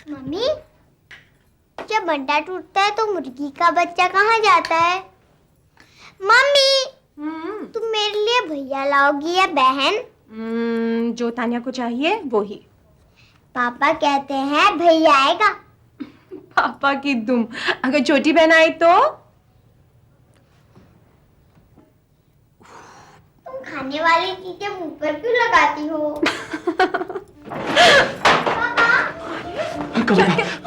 Mummy, जब अंडा टूटता है तो मुर्गी का बच्चा कहाँ जाता है? मम्मी, तुम मेरे लिए भैया लाओगी या बहन? जो तानिया को चाहिए वो ही। पापा कहते हैं भैया आएगा। पापा की दुम, अगर छोटी बहन आई तो? तुम खाने वाली चीजें मुंह पर क्यों लगाती हो?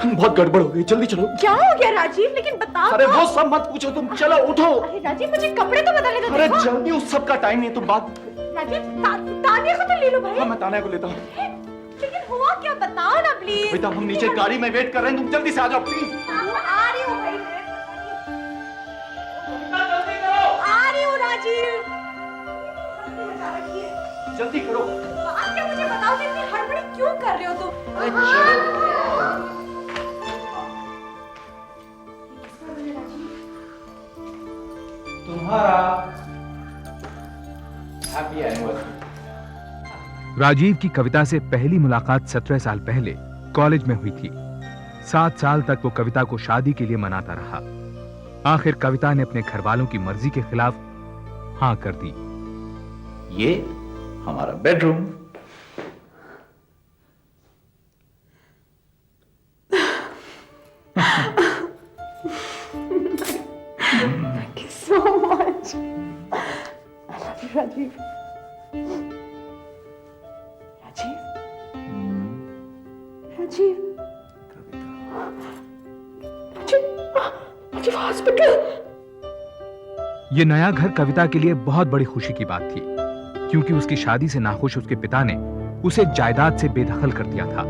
बहुत गड़बड़ हो गई, जल्दी चलो। क्या हो गया राजीव? लेकिन बताओ। अरे वो सब मत पूछो, तुम चलो उठो। अरे राजीव, मुझे कपड़े तो बदलने दो। अरे जल्दी, उस सब का टाइम नहीं, तुम बात। राजीव, तानिया को तो ले लो भाई। हाँ, मैं तानिया को लेता हूँ। लेकिन हुआ क्या, बताओ ना प्लीज। बेटा, हम नीचे गाड़ी में वेट कर रहे हैं, तुम जल्दी से आ जाओ प्लीज। आ रही हूँ भाई, जल्दी करो। आ रही हूँ राजीव। जल्दी करो। बात क्या, मुझे बताओ कि इतनी हड़बड़ी क्यों कर रहे हो तुम? तुम्हारा हैप्पी एनिवर्सरी। राजीव की कविता से पहली मुलाकात 17 साल पहले कॉलेज में हुई थी। 7 साल तक वो कविता को शादी के लिए मनाता रहा। आखिर कविता ने अपने घर वालों की मर्जी के खिलाफ हाँ कर दी। ये हमारा bedroom. Thank you so much. I love you, Rajiv. Rajiv? Rajiv? Rajiv hospital. ये नया घर कविता के लिए बहुत बड़ी खुशी की बात थी, क्योंकि उसकी शादी से नाखुश उसके पिता ने उसे जायदाद से बेदखल कर दिया था।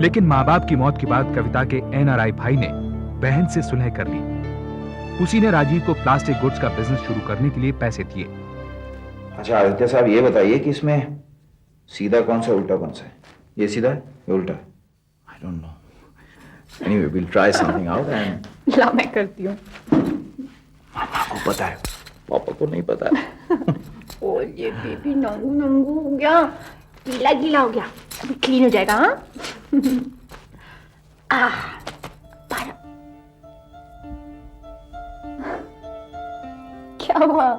लेकिन माँ बाप की मौत के बाद कविता के NRI भाई ने बहन से सुलह कर ली। उसी ने राजीव को प्लास्टिक गुड्स का बिजनेस शुरू करने के लिए पैसे दिए। अच्छा आदित्य साहब, ये बताइए कि इसमें सीधा कौन सा उल्टा कौन सा है? ये सीधा है या उल्टा? I don't know. Anyway, we'll try something out and. ला मैं करती हूँ। मामा को पता है, पापा को नहीं पता है। ओ ये बेबी नंगू नंगू हो गया, गीला गीला हो गया, अभी क्लीन हो जाएगा। हाँ क्या हुआ?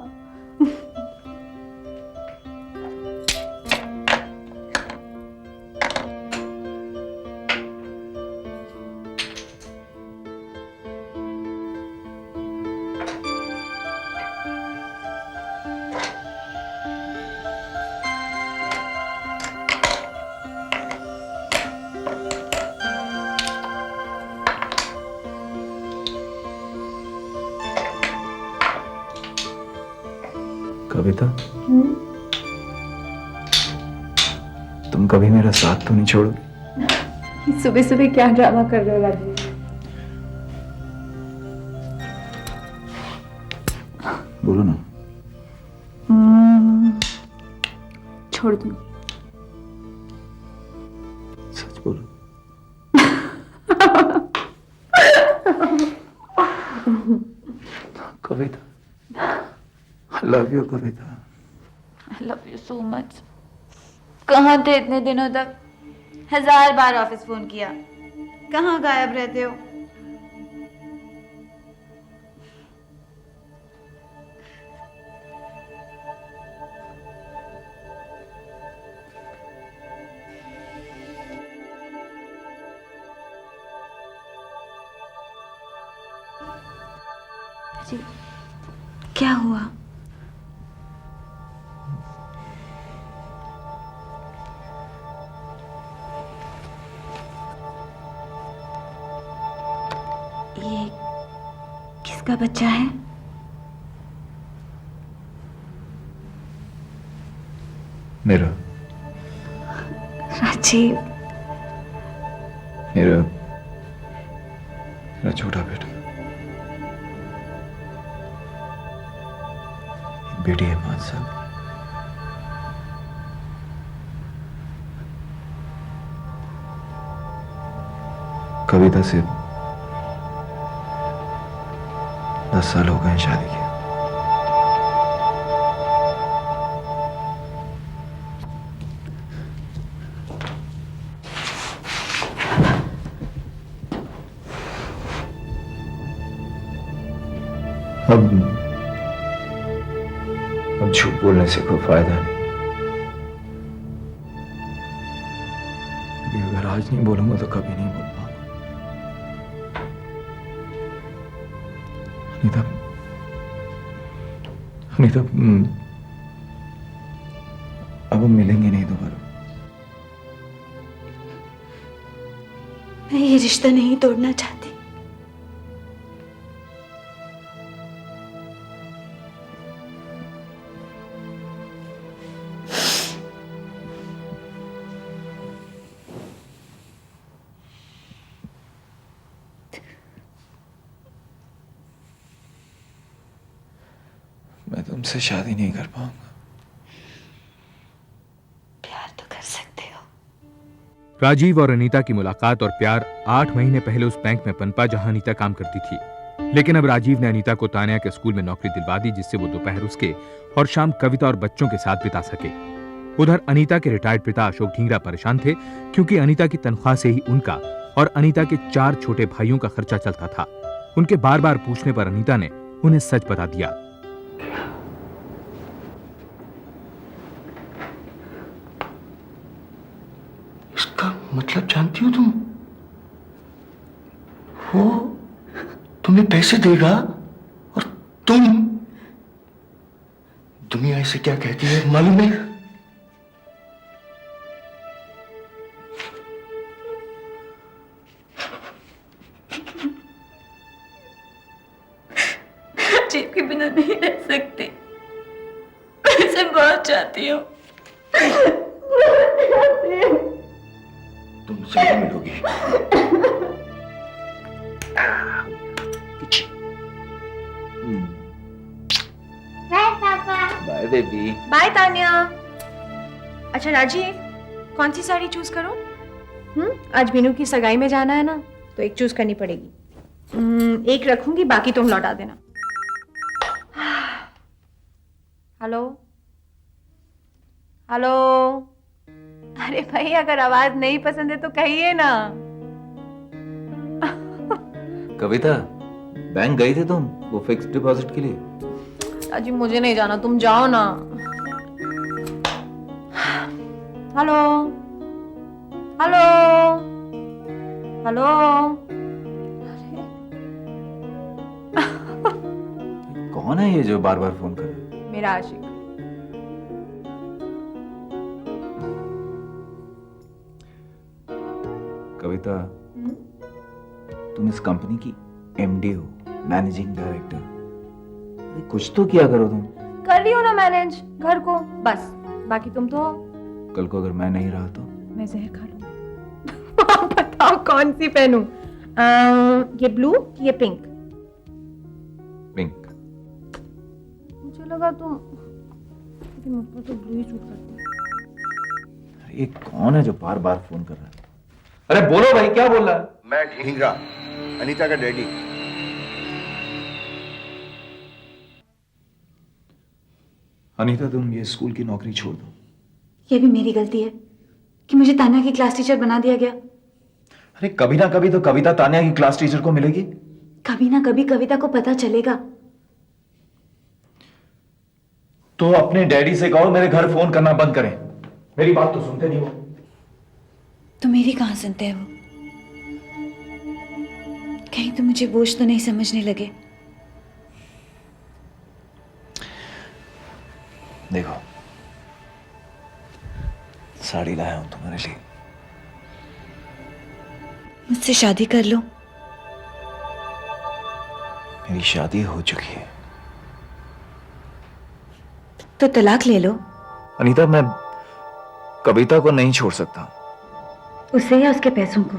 कविता, तुम कभी मेरा साथ तो नहीं छोड़ोगी? सुबह सुबह क्या ड्रामा कर रहे हो राजीव? बोलो ना। छोड़ दूं? सच बोलो। कविता, I love you Kavita. I love you so much. कहाँ थे इतने दिनों तक? 1000 बार ऑफिस फोन किया, कहाँ गायब रहते हो? जी, क्या हुआ? ये किसका बच्चा है? मेरा। राजीव। मेरा छोटा बेटा। बेटी है 5 साल की। कविता से 10 साल हो गए शादी के। अब झूठ बोलने से कोई फायदा नहीं। अगर आज नहीं बोलूंगा तो कभी नहीं बोल पाऊंगा। अनीता, अनीता, अब हम मिलेंगे नहीं दोबारा। मैं ये रिश्ता नहीं तोड़ना चाहती। मैं तुमसे शादी नहीं कर पाऊंगा। प्यार तो कर सकते हो। राजीव और अनीता की मुलाकात और प्यार 8 महीने पहले उस बैंक में पनपा जहां अनीता काम करती थी। लेकिन अब राजीव ने अनीता को तानिया के स्कूल में नौकरी दिलवा दी, जिससे वो दोपहर उसके और शाम कविता और बच्चों के साथ बिता सके। उधर अनीता के रिटायर्ड पिता अशोक ढींगरा परेशान थे, क्योंकि अनीता की तनख्वाह से ही उनका और अनीता के 4 छोटे भाइयों का खर्चा चलता था। उनके बार बार पूछने पर अनीता ने उन्हें सच बता दिया। इसका मतलब जानती हो तुम? वो तुम्हें पैसे देगा और तुम, दुनिया इसे क्या कहती है मालूम है? राजीव के बिना नहीं रह सकती। मैं इसे बहुत चाहती हूँ। तुम जरूर मिलोगी। बाय पापा। Bye baby. बाय तान्या। अच्छा राजीव, कौन सी साड़ी चूज करूं? आज बीनू की सगाई में जाना है ना, तो एक चूज करनी पड़ेगी। एक रखूंगी, बाकी तुम लौटा देना। Hello hello. अरे भाई, अगर आवाज नहीं पसंद है तो कहिए ना। कविता, बैंक गई थी तुम वो फिक्स डिपॉजिट के लिए? अजी मुझे नहीं जाना, तुम जाओ ना। Hello hello hello. कौन है ये जो बार बार फोन कर रहा है? मेरा आशिक। कविता, तुम इस कंपनी की एमडी हो, मैनेजिंग डायरेक्टर। कुछ तो किया करो तुम। कर रही हो ना मैनेज घर को, बस। बाकी तुम तो हो। कल को अगर मैं नहीं रहा तो? मैं जहर खा लूंगी। बताओ कौन सी पहनूं? ये ब्लू कि ये पिंक? पिंक। मुझे लगा तुम, लेकिन मुझ पर तो ब्लू ही सूट करती है। ये कौन है जो बार बार फोन कर रहा है? अरे बोलो भाई, क्या बोल रहा है? मैं ढींगरा, अनीता का डैडी। अनीता, तुम ये स्कूल की नौकरी छोड़ दो। ये भी मेरी गलती है कि मुझे तान्या की क्लास टीचर बना दिया गया। अरे कभी ना कभी तो कविता तान्या की क्लास टीचर को मिलेगी। कभी ना कभी कविता को पता चलेगा। तो अपने डैडी से कहो मेरे घर फोन करना बंद करें। मेरी बात तो सुनते नहीं हो। तो मेरी कहाँ सुनते हैं वो? कहीं तो मुझे बोझ तो नहीं समझने लगे। देखो, साड़ी लाया हूं तुम्हारे लिए। मुझसे शादी कर लो। मेरी शादी हो चुकी है। तो तलाक ले लो। अनीता, मैं कविता को नहीं छोड़ सकता। उसे या उसके पैसों को?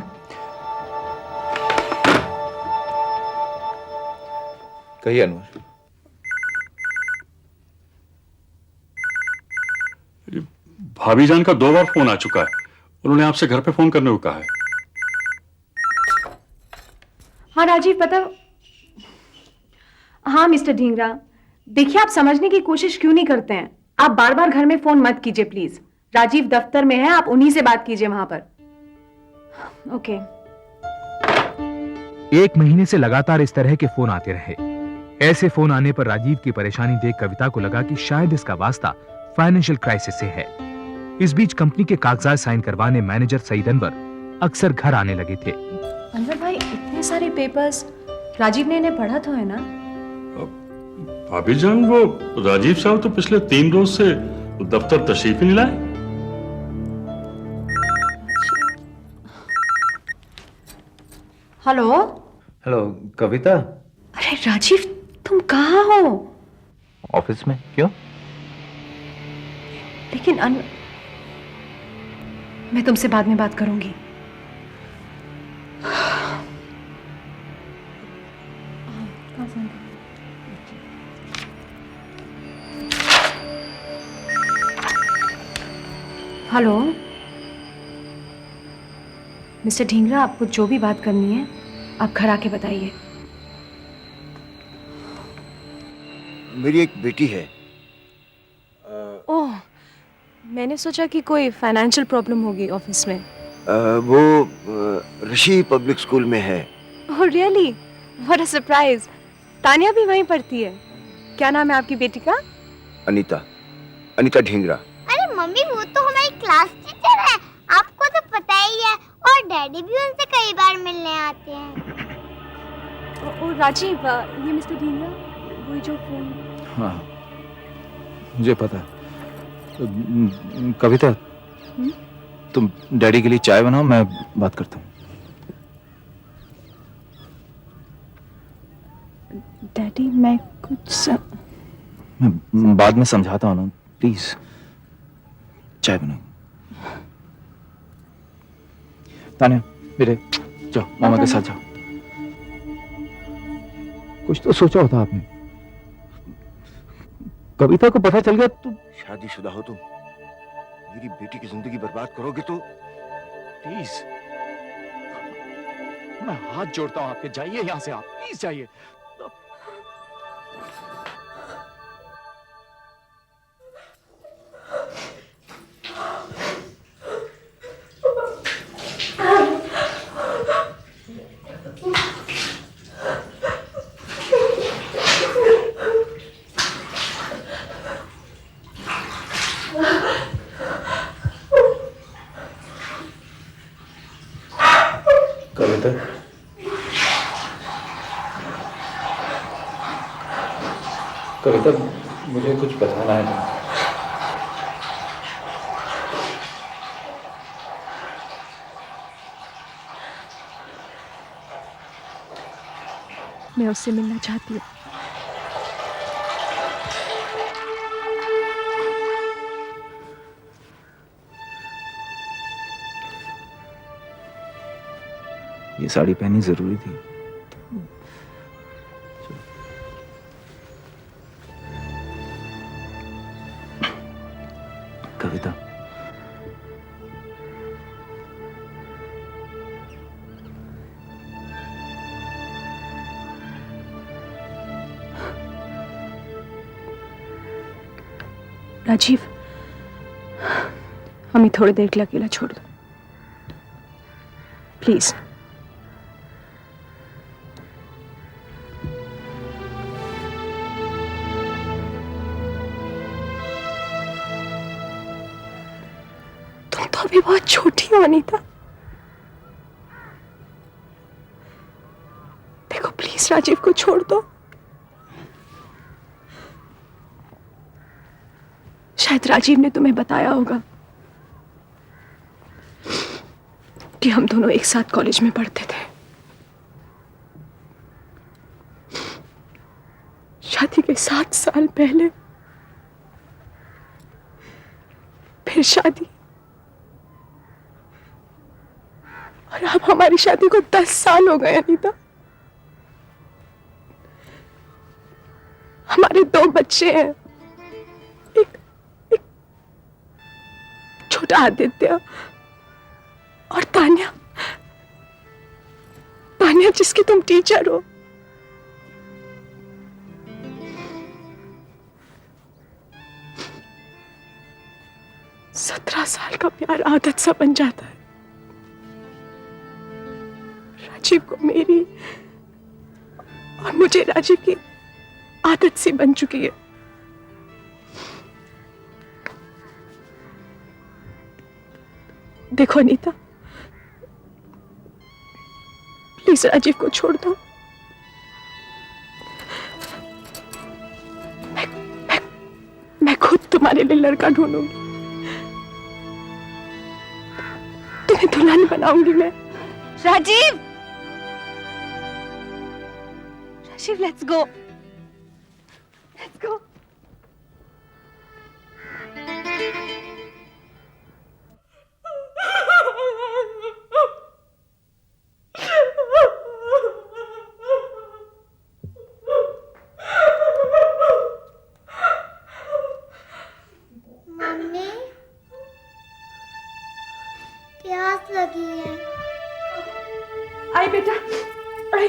कहिए अनवर। भाभी जान का 2 बार फोन आ चुका है। उन्होंने आपसे घर पे फोन करने को कहा है। हाँ राजीव, पता। हाँ मिस्टर ढींगरा, देखिए आप समझने की कोशिश क्यों नहीं करते हैं? आप बार बार घर में फोन मत कीजिए प्लीज। राजीव दफ्तर में है, आप उन्हीं से बात कीजिए वहां पर। ओके। 1 महीने से लगातार इस तरह के फोन आते रहे। ऐसे फोन आने पर राजीव की परेशानी देख कविता को लगा कि शायद इसका वास्ता फाइनेंशियल क्राइसिस से है। इस बीच कंपनी के कागजात साइन करवाने मैनेजर सईद अनवर अक्सर घर आने लगे थे। अनवर भाई, इतने सारे पेपर्स, राजीव ने इन्हें पढ़ा तो है ना? भाभी जान, वो राजीव साहब तो पिछले 3 रोज से दफ्तर तशरीफ ही नहीं लाए। हेलो। हेलो कविता। अरे राजीव, तुम कहाँ हो? ऑफिस में। क्यों? लेकिन मैं तुमसे बाद में बात करूंगी। हेलो मिस्टर ढींगरा, आपको जो भी बात करनी है आप घर आके बताइए। मेरी एक बेटी है। ओह, मैंने सोचा कि कोई फाइनेंशियल प्रॉब्लम होगी ऑफिस में। वो ऋषि पब्लिक स्कूल में है। Oh really, what a surprise. Tania भी वहीं पढ़ती है। क्या नाम है आपकी बेटी का? अनीता ढींगरा। अरे मम्मी, वो तो हमारी क्लास टीचर है, आपको तो पता ही है। और डैडी भी उनसे कई बार मिलने आते हैं। ओ राजीव, ये मिस्टर ढींगरा, वही जो फोन। हाँ, मुझे पता है। कविता, तुम डैडी के लिए चाय बनाओ, मैं बात करता हूँ। डैडी, मैं कुछ मैं बाद में समझाता हूँ ना, प्लीज चाय बनाओ। तानिया बेटे, जाओ मामा के साथ जाओ। कुछ तो सोचा होता आपने। कविता को पता चल गया तो। शादीशुदा हो तुम, मेरी बेटी की जिंदगी बर्बाद करोगे तो। प्लीज, मैं हाथ जोड़ता हूँ आपके, जाइए यहाँ से आप, प्लीज जाइए। कविता, कविता, मुझे कुछ बताना है तुम्हें। मैं उससे मिलना चाहती हूँ। ये साड़ी पहननी जरूरी थी। कविता, राजीव, हमें थोड़ी देर के लिए अकेला छोड़ दो प्लीज। तुम तो अभी बहुत छोटी हो अनीता। देखो प्लीज, राजीव को छोड़ दो। शायद राजीव ने तुम्हें बताया होगा कि हम दोनों एक साथ कॉलेज में पढ़ते थे। शादी के 7 साल पहले फिर शादी, और अब हमारी शादी को 10 साल हो गए अनीता। हमारे 2 बच्चे हैं, एक छोटा आदित्य और तान्या। तान्या जिसकी तुम टीचर हो। सत्रह साल का प्यार आदत सा बन जाता है। राजीव को मेरी और मुझे राजीव की आदत सी बन चुकी है। देखो अनीता, प्लीज राजीव को छोड़ दो। मैं खुद तुम्हारे लिए लड़का ढूंढूंगी, तुम्हें दुल्हन बनाऊंगी मैं। Rajeev, Rajeev, let's go, let's go. मम्मी, प्यास लगी है। आई बेटा, आई।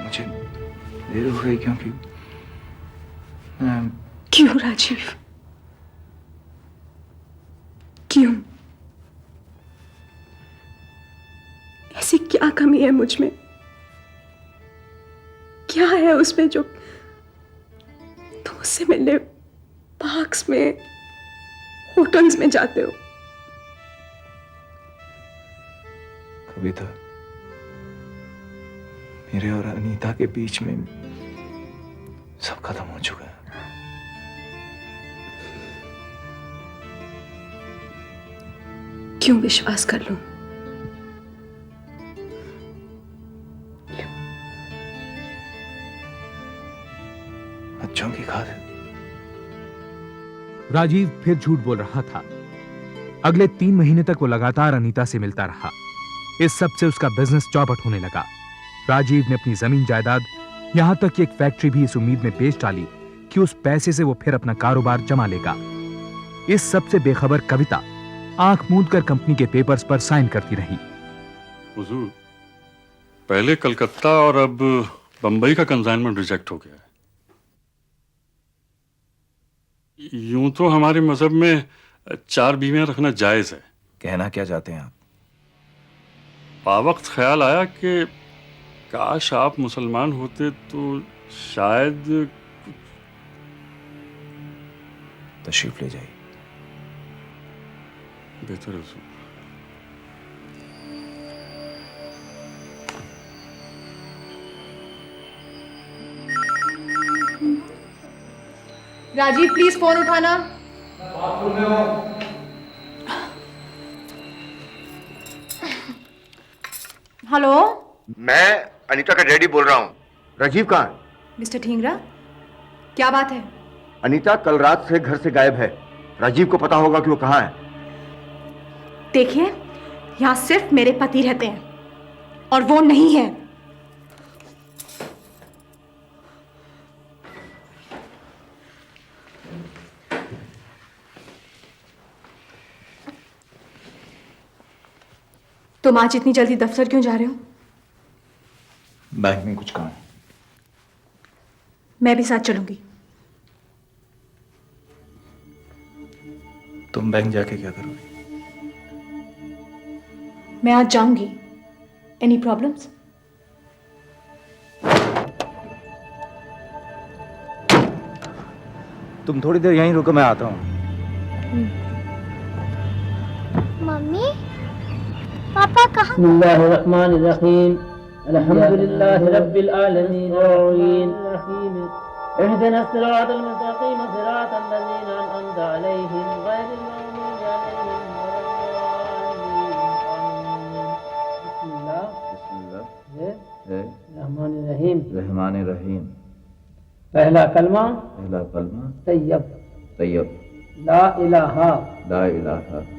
मुझे देर हो गई क्योंकि क्यों राजीव, क्यों? ऐसी क्या कमी है मुझ में? क्या है उसमें जो तुम उससे मिलने पार्क्स में, होटल्स में जाते हो? कविता, मेरे और अनीता के बीच में सब खत्म हो चुका है। क्यों विश्वास कर लूं? बच्चों की खातिर। राजीव फिर झूठ बोल रहा था। अगले 3 महीने तक वो लगातार अनीता से मिलता रहा। इस सब से उसका बिजनेस चौपट होने लगा। राजीव ने अपनी जमीन जायदाद, यहां तक कि एक फैक्ट्री भी इस उम्मीद में बेच डाली कि उस पैसे से वो फिर अपना कारोबार जमा लेगा। इस सब से बेखबर कविता आंख मूंद कर कंपनी के पेपर्स पर साइन करती रही। हुजूर, पहले कलकत्ता और अब बंबई का कंसाइनमेंट रिजेक्ट हो गया है। यूं तो हमारे मजहब में 4 बीवियां रखना जायज है। कहना क्या चाहते हैं आप? पावक्त ख्याल आया कि काश आप मुसलमान होते तो शायद। तशरीफ ले जाइए। बेहतर है हुजूर। राजीव प्लीज फोन उठाना। हेलो, मैं अनीता का डैडी बोल रहा हूँ। राजीव कहाँ है? मिस्टर ठींगरा, क्या बात है? अनीता कल रात से घर से गायब है। राजीव को पता होगा कि वो कहाँ है। देखिए, यहां सिर्फ मेरे पति रहते हैं और वो नहीं है। तुम आज इतनी जल्दी दफ्तर क्यों जा रहे हो? बैंक में कुछ काम है। मैं भी साथ चलूंगी। तुम बैंक जाके क्या करोगे? मैं आज जाऊंगी। Any problems? तुम थोड़ी देर यहीं रुको, मैं आता हूँ। मम्मी, पापा कहाँ? बिस्मिल्लाहिर्रहमानिर्रहीम, अल्हम्दुलिल्लाहि रब्बिल आलमीन, अर्रहीम, इहदिनस सिरातल मुस्तकीम, सिरातल लज़ीना अनअमता अलैहिम, गैरिल मग़दूबि अलैहिम वलद्दाल्लीन। रहमानिर्रहीम। रहमानिर्रहीम। पहला कलमा तैयब, ला इलाहा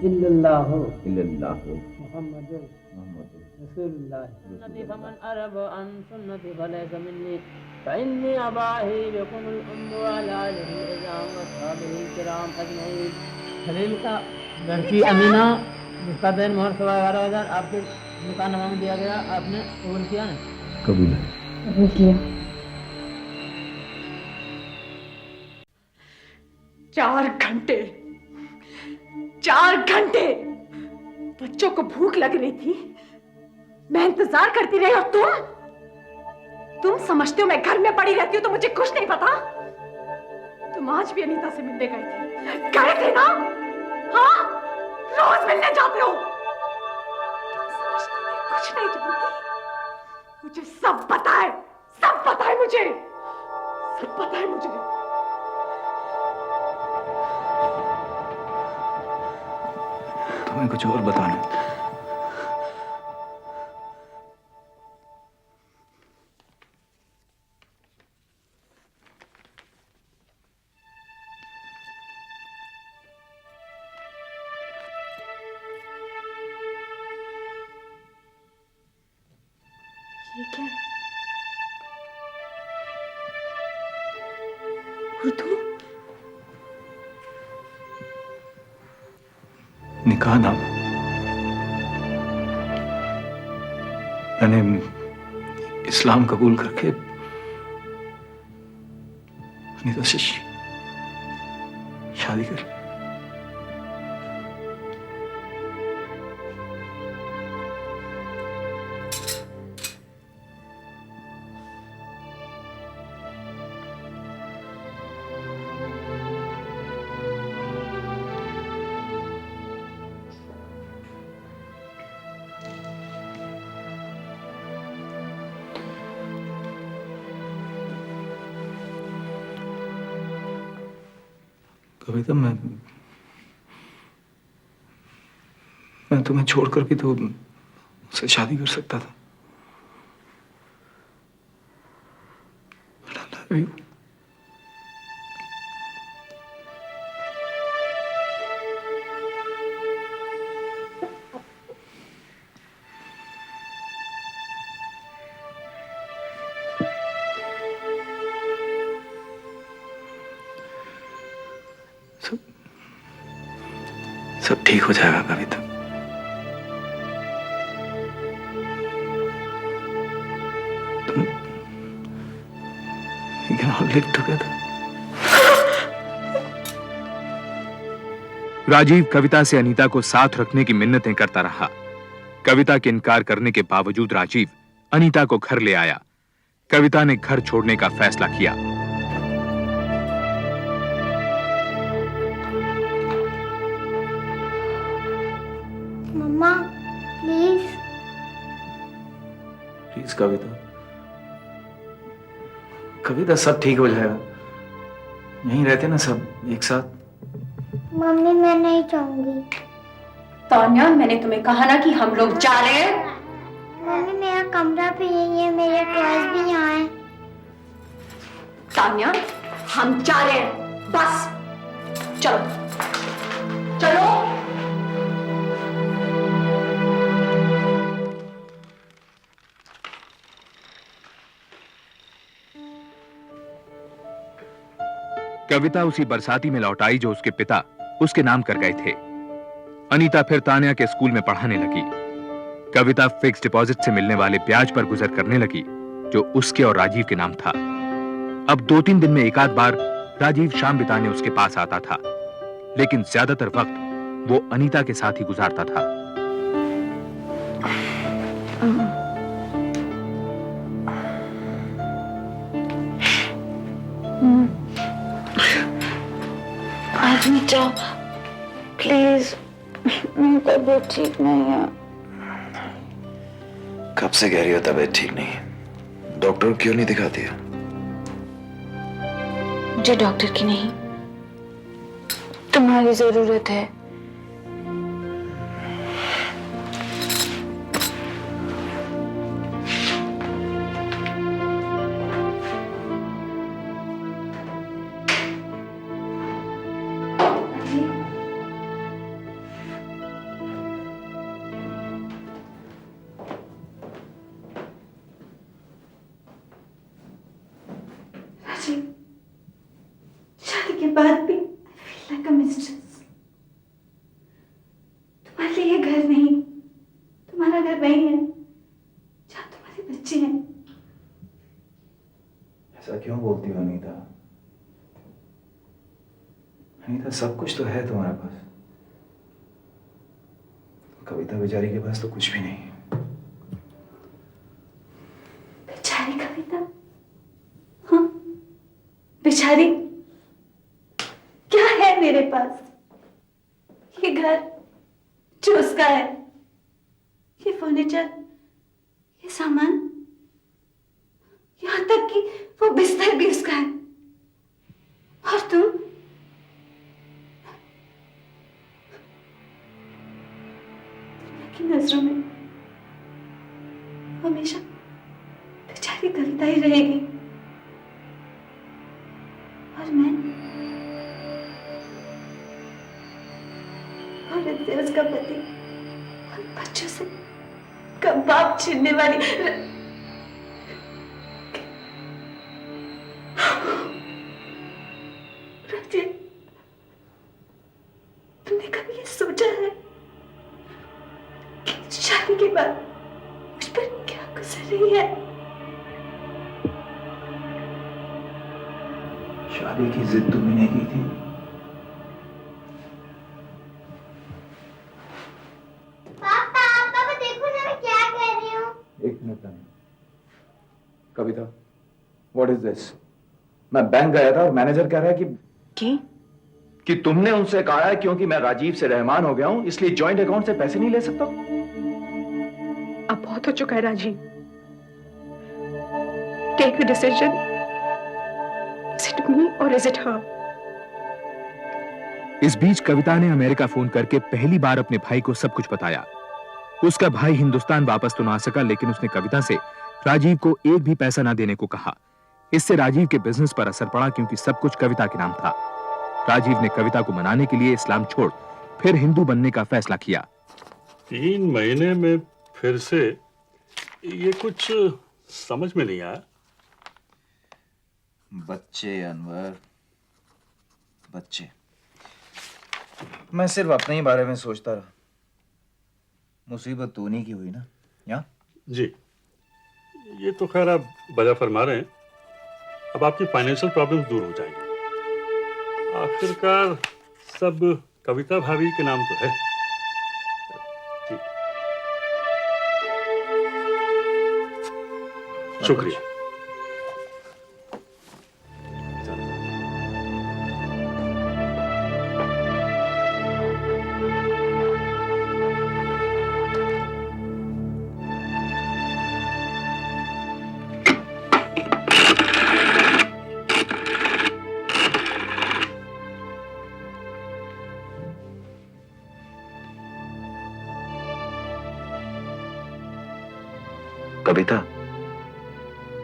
इल्लल्लाहु मुहम्मदुर रसूलुल्लाह। सुन्नती फमन अरब अन सुन्नती फलैसा मिन्नी फइन्नी अबाही बिकुमुल उम्र अला आलिहि इज़ाम व अस्हाबिहि किराम अजमईन। खलील का लड़की अमीना, जिसका दिन मोहर 11,000 आपके दुकान में दिया गया, आपने कबूल किया ना? कबूल है। किया। 4 घंटे 4 घंटे बच्चों को भूख लग रही थी, मैं इंतजार करती रही, और तुम समझते हो मैं घर में पड़ी रहती हूँ तो मुझे कुछ नहीं पता? तुम आज भी अनीता से मिलने गए थे ना? हाँ, रोज मिलने जाते हो। तुम समझते हो मैं कुछ नहीं जानती? मुझे सब पता है, सब पता है मुझे, सब पता है मुझे। तुम्हें कुछ और बताना है? ये क्या है? उर्दू? निकाह नाम। मैंने इस्लाम कबूल करके अनीता से शादी कर ली। कविता, मैं तुम्हें छोड़कर भी तो उससे शादी कर सकता था। But I love you. सब ठीक हो जाएगा कविता। We can all live together. Rajiv कविता से अनीता को साथ रखने की मिन्नतें करता रहा। कविता के इनकार करने के बावजूद राजीव अनीता को घर ले आया। कविता ने घर छोड़ने का फैसला किया। मम्मा प्लीज। प्लीज कविता, कविता सब ठीक हो जाएगा। यहीं रहते ना सब एक साथ। मम्मी मैं नहीं चाहूंगी। तान्या, मैंने तुम्हें कहा ना कि हम लोग जा रहे हैं। मम्मी मेरा कमरा भी यही है, मेरे टॉयज भी यहाँ हैं। तान्या, हम जा रहे हैं, बस चलो चलो। कविता उसी बरसाती में लौट आई जो उसके पिता उसके नाम कर गए थे। अनीता फिर तान्या के स्कूल में पढ़ाने लगी। कविता फिक्स डिपॉजिट से मिलने वाले ब्याज पर गुजर करने लगी जो उसके और राजीव के नाम था। अब 2-3 दिन में एक आध बार राजीव शाम बिताने उसके पास आता था, लेकिन ज्यादातर वक्त वो अनीता के साथ ही गुजारता था। आज मत जाओ प्लीज, मेरी तबीयत ठीक नहीं है। कब से कह रही हो तबीयत ठीक नहीं है? डॉक्टर क्यों नहीं दिखाती है? मुझे डॉक्टर की नहीं, तुम्हारी जरूरत है। शादी के बाद भी I feel like a mistress। तुम्हारे लिए ये घर नहीं, तुम्हारा घर वही है जहाँ तुम्हारे बच्चे हैं। ऐसा क्यों बोलती हो अनीता? कविता, सब कुछ तो है तुम्हारे पास। कविता बेचारी के पास तो कुछ भी नहीं है। बेचारी कविता, हाँ बेचारी, क्या है मेरे पास? ये घर जो उसका है, ये फर्नीचर, ये सामान, यहाँ तक कि वो बिस्तर भी उसका है। और तुम दुनिया की नजरों में हमेशा बेचारी कविता ही रहेगी। और मैं औरत से उसका पति और बच्चों से कबाब छीनने वाली राजीव, तुमने कभी ये सोचा है कि शादी के बाद मुझ पर क्या गुजर रही है? शादी की जिद तुमने की थी। पापा देखो ना मैं क्या कर रही हूँ। एक मिनट नहीं। कविता, व्हाट इज दिस? मैं बैंक गया था और मैनेजर कह रहा है कि तुमने उनसे कहा है क्योंकि मैं राजीव से रहमान हो गया हूं, इसलिए जॉइंट अकाउंट से पैसे नहीं ले सकता। अब बहुत हो चुका है Rajiv. Take the decision. Is it me or is it हर? इस बीच कविता ने अमेरिका फोन करके पहली बार अपने भाई को सब कुछ बताया। उसका भाई हिंदुस्तान वापस तो ना सका, लेकिन उसने कविता से राजीव को एक भी पैसा ना देने को कहा। इससे राजीव के बिजनेस पर असर पड़ा, क्योंकि सब कुछ कविता के नाम था। राजीव ने कविता को मनाने के लिए इस्लाम छोड़ फिर हिंदू बनने का फैसला किया। 3 महीने में फिर से, ये कुछ समझ में नहीं आया। बच्चे अनवर, बच्चे। मैं सिर्फ अपने ही बारे में सोचता रहा। मुसीबत तो उन्हीं की हुई ना, या? जी, ये तो खैर आप बजा फरमा रहे हैं। अब आपकी फाइनेंशियल प्रॉब्लम्स दूर हो जाएंगी। आखिरकार सब कविता भाभी के नाम तो है। जी, शुक्रिया। कविता,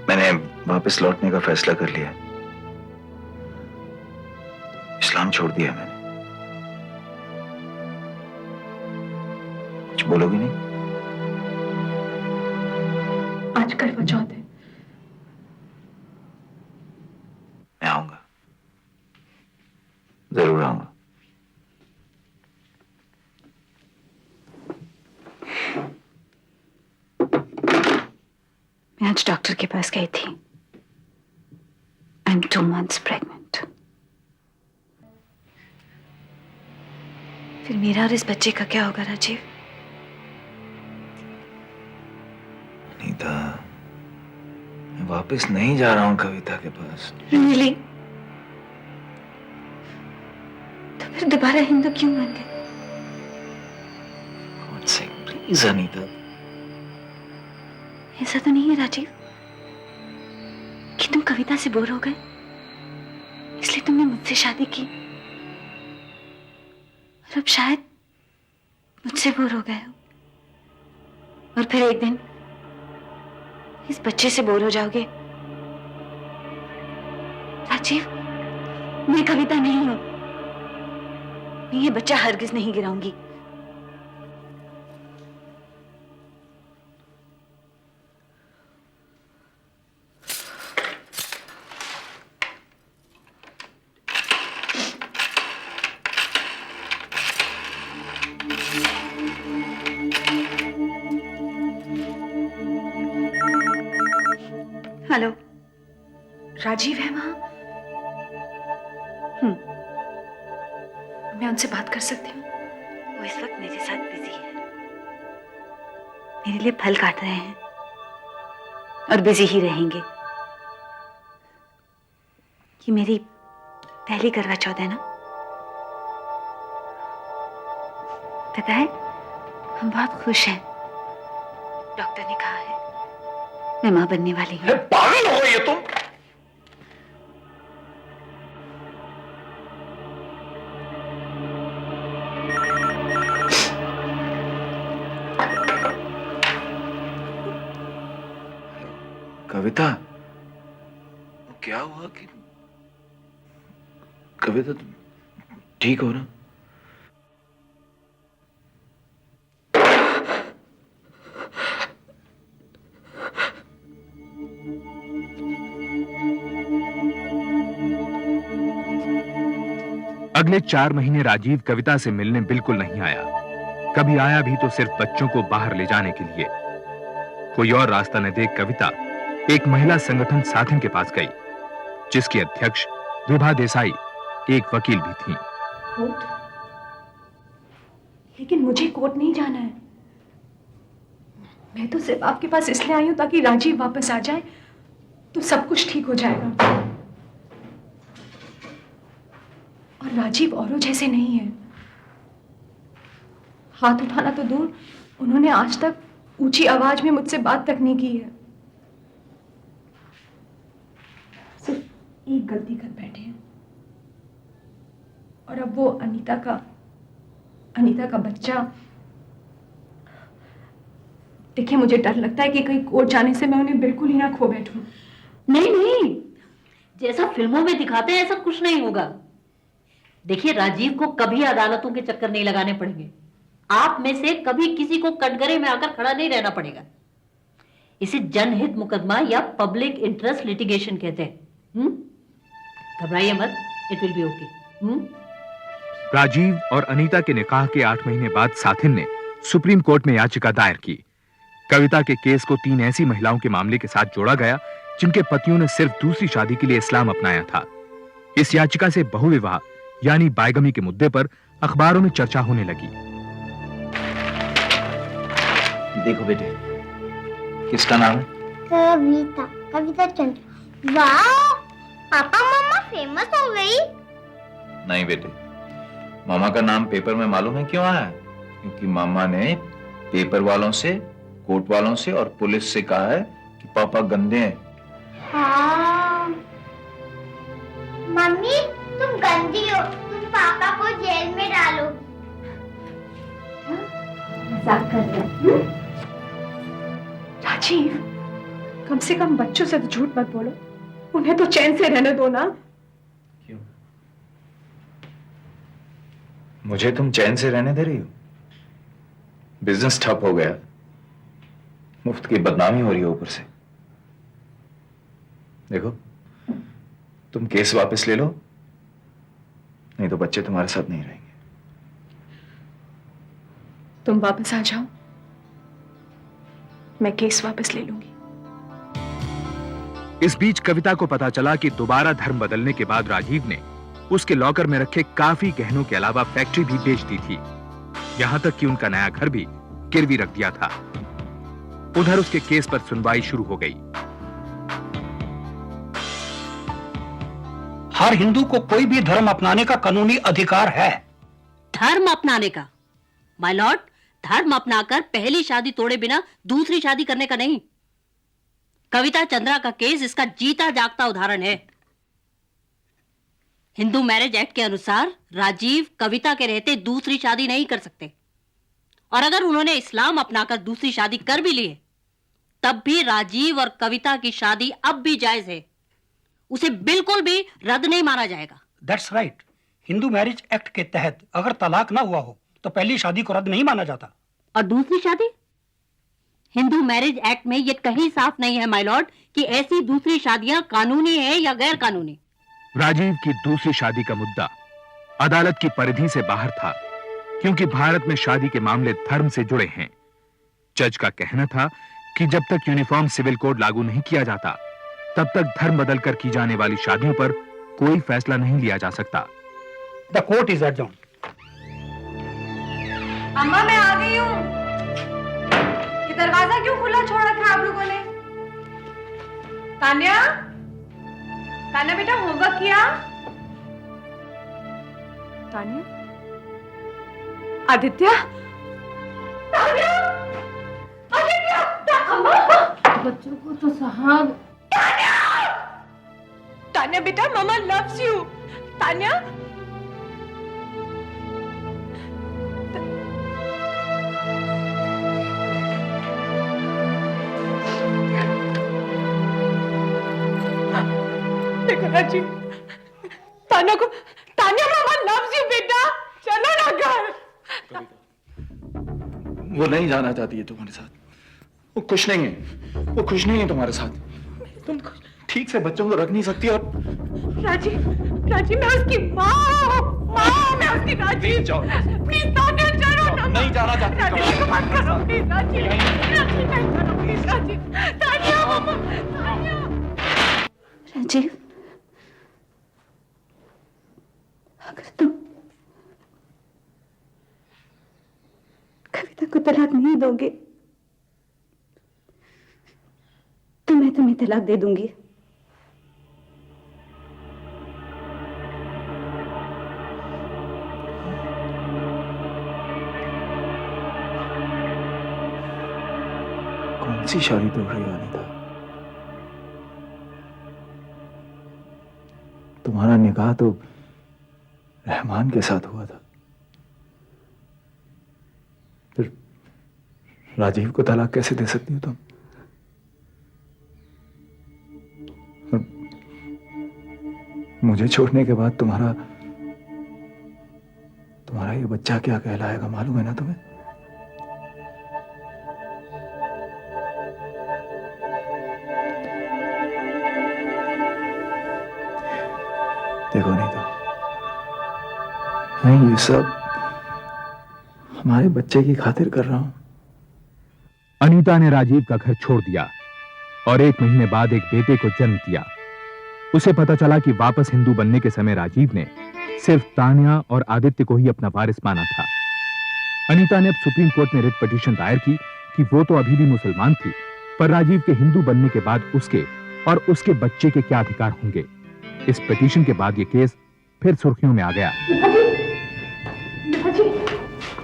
मैंने वापस लौटने का फैसला कर लिया। इस्लाम छोड़ दिया मैंने। कुछ बोलोगी नहीं? आज करवा चौथ है। मैं आऊंगा, जरूर आऊंगा। मैं आज डॉक्टर के पास गई थी। I am 2 months pregnant. फिर मेरा और इस बच्चे का क्या होगा राजीव? अनीता, मैं वापस नहीं जा रहा हूं कविता के पास। रियली? तो फिर दोबारा हिंदू क्यों बन गए? कौन से? प्लीज अनीता। ऐसा तो नहीं है राजीव कि तुम कविता से बोर हो गए, इसलिए तुमने मुझसे शादी की, और अब शायद मुझसे बोर हो गए हो, और फिर एक दिन इस बच्चे से बोर हो जाओगे। राजीव, मैं कविता नहीं हूं। मैं ये बच्चा हरगिज नहीं गिराऊंगी। हेलो, राजीव है वहां? उनसे बात कर सकती हूँ? वो इस वक्त मेरे साथ बिजी है, मेरे लिए फल काट रहे हैं और बिजी ही रहेंगे। ये मेरी पहली करवा चौथ है ना। पता है, हम बहुत खुश हैं। डॉक्टर ने कहा है मैं मां बनने वाली हूँ। पागल हो गई है तुम? कविता, क्या हुआ कि कविता तुम ठीक हो ना? अगले 4 महीने राजीव कविता से मिलने बिल्कुल नहीं आया। कभी आया भी तो सिर्फ बच्चों को बाहर ले जाने के लिए। कोई और रास्ता न देख कविता एक महिला संगठन साथिन के पास गई, जिसकी अध्यक्ष विभा देसाई एक वकील भी थी। कोर्ट? लेकिन मुझे कोर्ट नहीं जाना है। मैं तो सिर्फ आपके पास इसलिए आई हूं ताकि राजीव वापस आ जाए तो सब कुछ ठीक हो जाएगा। और राजीव औरों जैसे नहीं है। हाथ उठाना तो दूर, उन्होंने आज तक ऊंची आवाज में मुझसे बात तक नहीं की है। सिर्फ एक गलती कर बैठे हैं, और अब वो अनीता का बच्चा। देखिए, मुझे डर लगता है कि कहीं कोर्ट जाने से मैं उन्हें बिल्कुल ही ना खो बैठूं। नहीं नहीं, जैसा फिल्मों में दिखाते हैं ऐसा कुछ नहीं होगा। देखिए, राजीव को कभी अदालतों के चक्कर नहीं लगाने पड़ेंगे। आप में से कभी किसी को कटघरे में आकर खड़ा नहीं रहना पड़ेगा। इसे जनहित मुकदमा या पब्लिक इंटरेस्ट लिटिगेशन कहते हैं। घबराइए मत, it will be okay. Rajeev और अनीता के निकाह के 8 महीने बाद साथिन ने सुप्रीम कोर्ट में याचिका दायर की। कविता के केस को 3 ऐसी महिलाओं के मामले के साथ जोड़ा गया जिनके पतियों ने सिर्फ दूसरी शादी के लिए इस्लाम अपनाया था। इस याचिका से बहुविवाह यानी बायगमी के मुद्दे पर अखबारों में चर्चा होने लगी। देखो बेटे, किसका नाम है? कविता, कविता चंद्र। वाह, पापा मम्मा फेमस हो गई। नहीं बेटे, मामा का नाम पेपर में मालूम है क्यों आया है? क्योंकि मामा ने पेपर वालों से, कोर्ट वालों से और पुलिस से कहा है कि पापा गंदे हैं। हाँ। मम्मी, तुम गंदी हो, तुम पापा को जेल में डालो। मजाक कर रहे हैं। राजीव, कम से कम बच्चों से तो झूठ मत बोलो। उन्हें तो चैन से रहने दो ना। क्यों? मुझे तुम चैन से रहने दे रही हो? बिजनेस ठप हो गया, मुफ्त की बदनामी हो रही है ऊपर से। देखो, तुम केस वापस ले लो, नहीं तो बच्चे तुम्हारे साथ नहीं रहेंगे। तुम वापस आ जाओ, मैं केस वापस ले लूंगी। इस बीच कविता को पता चला कि दोबारा धर्म बदलने के बाद राजीव ने उसके लॉकर में रखे काफी गहनों के अलावा फैक्ट्री भी बेच दी थी। यहां तक कि उनका नया घर भी गिरवी रख दिया था। उधर उसके केस पर सुनवाई शुरू हो गई। हर हिंदू को कोई भी धर्म अपनाने का कानूनी अधिकार है। धर्म अपनाने का? माय लॉर्ड, धर्म अपनाकर पहली शादी तोड़े बिना दूसरी शादी करने का नहीं। कविता चंद्रा का केस इसका जीता जागता उदाहरण है। हिंदू मैरिज एक्ट के अनुसार राजीव कविता के रहते दूसरी शादी नहीं कर सकते, और अगर उन्होंने इस्लाम अपनाकर दूसरी शादी कर भी ली है, तब भी राजीव और कविता की शादी अब भी जायज है। उसे बिल्कुल भी रद्द नहीं माना जाएगा। That's right. Hindu marriage act के तहत अगर तलाक ना हुआ हो तो पहली शादी को रद्द नहीं माना जाता। और दूसरी शादी? हिंदू मैरिज एक्ट में यह कहीं साफ नहीं है माय लॉर्ड कि ऐसी दूसरी शादियां कानूनी है या गैर कानूनी। राजीव की दूसरी शादी का मुद्दा अदालत की परिधि से बाहर था, क्योंकि भारत में शादी के मामले धर्म से जुड़े हैं। जज का कहना था कि जब तक यूनिफॉर्म सिविल कोड लागू नहीं किया जाता, तब तक धर्म बदलकर की जाने वाली शादियों पर कोई फैसला नहीं लिया जा सकता। The court is adjourned. अम्मा मैं आ गई हूँ। ये दरवाजा क्यों खुला छोड़ रखा है आप लोगों ने? तान्या, तान्या बेटा होमवर्क किया? तान्या, आदित्य, तान्या, आदित्य, अम्मा, बच्चों को तो साहब। तान्या बेटा मामा लव्स यू। तान्या, देखो राजीव, तान्या को, तान्या मामा लव्स यू बेटा, चलो ना घर। वो नहीं जाना चाहती है तुम्हारे साथ। वो खुश नहीं है, वो खुश नहीं है तुम्हारे साथ। तुम ठीक से बच्चों को रख नहीं सकती। और राजीव, राजीव मैं उसकी माँ हूँ, मैं उसकी। राजीव प्लीज तान्या चलो ना। नहीं जाना चाहती। राजीव मत करो प्लीज। राजीव नहीं करो प्लीज। राजीव, तान्या मामा, तान्या। राजीव, अगर तुम कविता को तलाक नहीं दोगे तो मैं तुम्हें तलाक दे दूंगी। कौन सी शादी तोड़ रही हो अनीता? तुम्हारा निकाह तो रहमान के साथ हुआ था, फिर राजीव को तलाक कैसे दे सकती हो तुम? और मुझे छोड़ने के बाद तुम्हारा ये बच्चा क्या कहलाएगा मालूम है ना तुम्हें? देखो नहीं तो मैं ये सब हमारे बच्चे की खातिर कर रहा हूं। अनीता ने राजीव का घर छोड़ दिया और 1 महीने बाद एक बेटे को जन्म दिया। उसे पता चला कि वापस हिंदू बनने के समय राजीव ने सिर्फ तान्या और आदित्य को ही अपना वारिस माना था। अनीता ने अब सुप्रीम कोर्ट में रिट पिटीशन दायर की कि वो तो अभी भी मुसलमान थी, पर राजीव के हिंदू बनने के बाद उसके और उसके बच्चे के क्या अधिकार होंगे। इस पिटीशन के बाद ये केस फिर सुर्खियों में आ गया।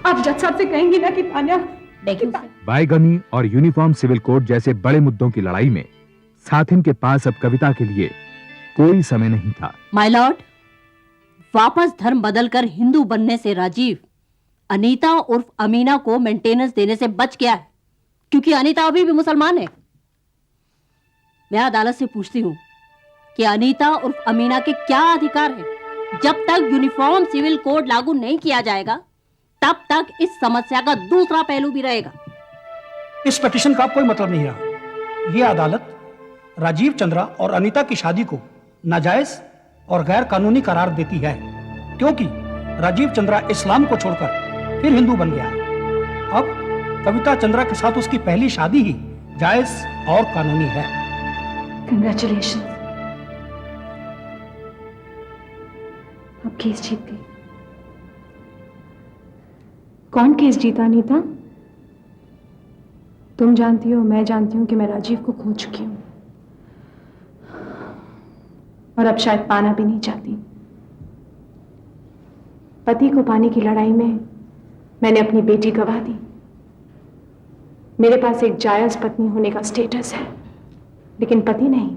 आप जज साहब से कहेंगी ना कि तान्या बायगमी और यूनिफॉर्म सिविल कोड जैसे बड़े मुद्दों की लड़ाई में साथिन के पास अब कविता के लिए कोई समय नहीं था। माय लॉर्ड, वापस धर्म बदलकर हिंदू बनने से राजीव अनीता उर्फ अमीना को मेंटेनेंस देने से बच गया है, क्योंकि अनीता अभी भी मुसलमान है। मैं अदालत से पूछती हूँ कि अनीता उर्फ अमीना के क्या अधिकार है। जब तक यूनिफॉर्म सिविल कोड लागू नहीं किया जाएगा तब तक इस समस्या का दूसरा पहलू भी रहेगा। इस पिटीशन का कोई मतलब नहीं रहा। यह अदालत राजीव चंद्रा और अनीता की शादी को नाजायज और गैर कानूनी करार देती है, क्योंकि राजीव चंद्रा इस्लाम को छोड़कर फिर हिंदू बन गया। अब कविता चंद्रा के साथ उसकी पहली शादी ही जायज और कानूनी है। कंग्रेचुलेशन, अब केस जीत गई। कौन केस जीता अनीता? तुम जानती हो, मैं जानती हूं कि मैं राजीव को खो चुकी हूं और अब शायद पाना भी नहीं चाहती। पति को पाने की लड़ाई में मैंने अपनी बेटी गंवा दी। मेरे पास एक जायज पत्नी होने का स्टेटस है, लेकिन पति नहीं।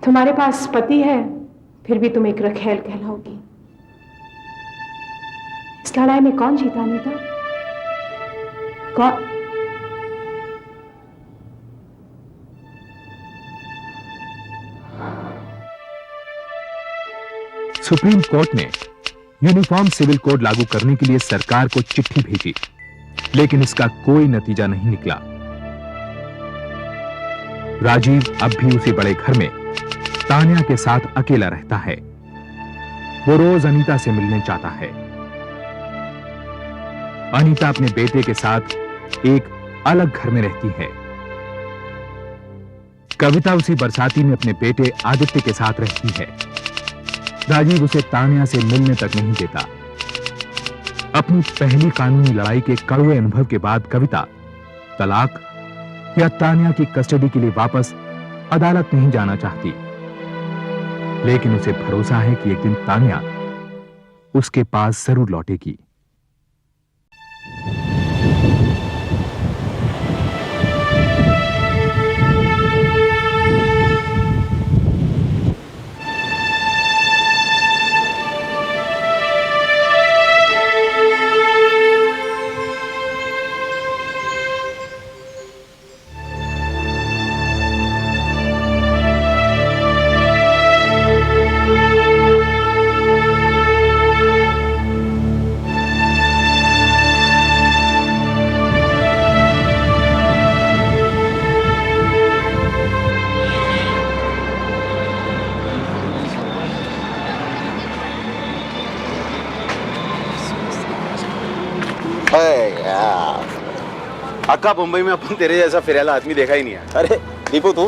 तुम्हारे पास पति है, फिर भी तुम एक रखेल कहलाओगी। इस लड़ाई में कौन जीता अनीता? कौन? सुप्रीम कोर्ट ने यूनिफॉर्म सिविल कोड लागू करने के लिए सरकार को चिट्ठी भेजी, लेकिन इसका कोई नतीजा नहीं निकला। राजीव अब भी उसी बड़े घर में तान्या के साथ अकेला रहता है। वो रोज अनीता से मिलने चाहता है। अनीता अपने बेटे के साथ एक अलग घर में रहती है। कविता उसी बरसाती में अपने बेटे आदित्य के साथ रहती है। राजीव उसे तान्या से मिलने तक नहीं देता। अपनी पहली कानूनी लड़ाई के कड़वे अनुभव के बाद कविता तलाक या तानिया की कस्टडी के लिए वापस अदालत नहीं जाना चाहती, लेकिन उसे भरोसा है कि एक दिन तानिया उसके पास जरूर लौटेगी। अक्का मुंबई में अपन तेरे जैसा फिरेला आदमी देखा ही नहीं है। अरे दीपू तू